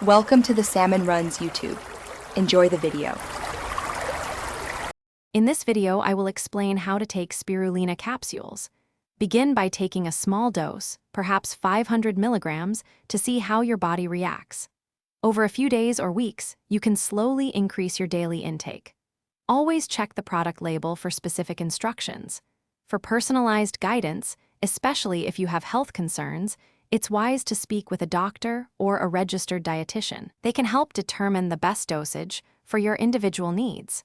Welcome to the Salmon Runs YouTube. Enjoy the video. In this video, I will explain how to take Spirulina capsules. Begin by taking a small dose, perhaps 500 milligrams, to see how your body reacts. Over a few days or weeks, you can slowly increase your daily intake. Always check the product label for specific instructions. For personalized guidance, especially if you have health concerns, it's wise to speak with a doctor or a registered dietitian. They can help determine the best dosage for your individual needs.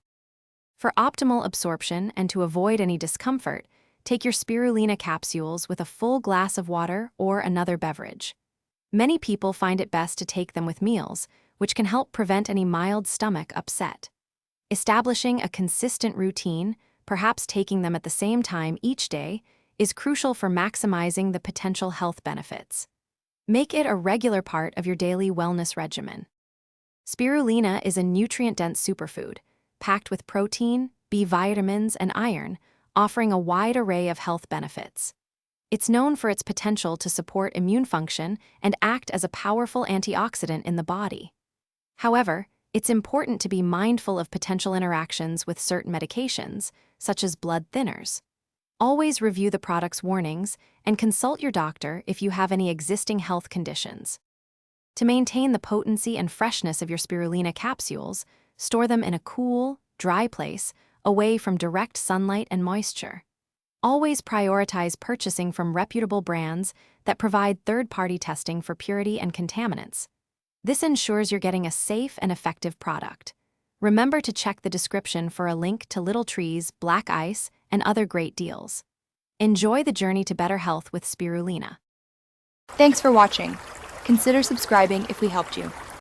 For optimal absorption and to avoid any discomfort, take your Spirulina capsules with a full glass of water or another beverage. Many people find it best to take them with meals, which can help prevent any mild stomach upset. Establishing a consistent routine, perhaps taking them at the same time each day, is crucial for maximizing the potential health benefits. Make it a regular part of your daily wellness regimen. Spirulina is a nutrient-dense superfood, packed with protein, B vitamins, and iron, offering a wide array of health benefits. It's known for its potential to support immune function and act as a powerful antioxidant in the body. However, it's important to be mindful of potential interactions with certain medications, such as blood thinners. Always review the product's warnings and consult your doctor if you have any existing health conditions. To maintain the potency and freshness of your Spirulina capsules, store them in a cool, dry place, away from direct sunlight and moisture. Always prioritize purchasing from reputable brands that provide third-party testing for purity and contaminants. This ensures you're getting a safe and effective product. Remember to check the description for a link to Little Tree's Black Ice and other great deals. Enjoy the journey to better health with Spirulina. Thanks for watching. Consider subscribing if we helped you.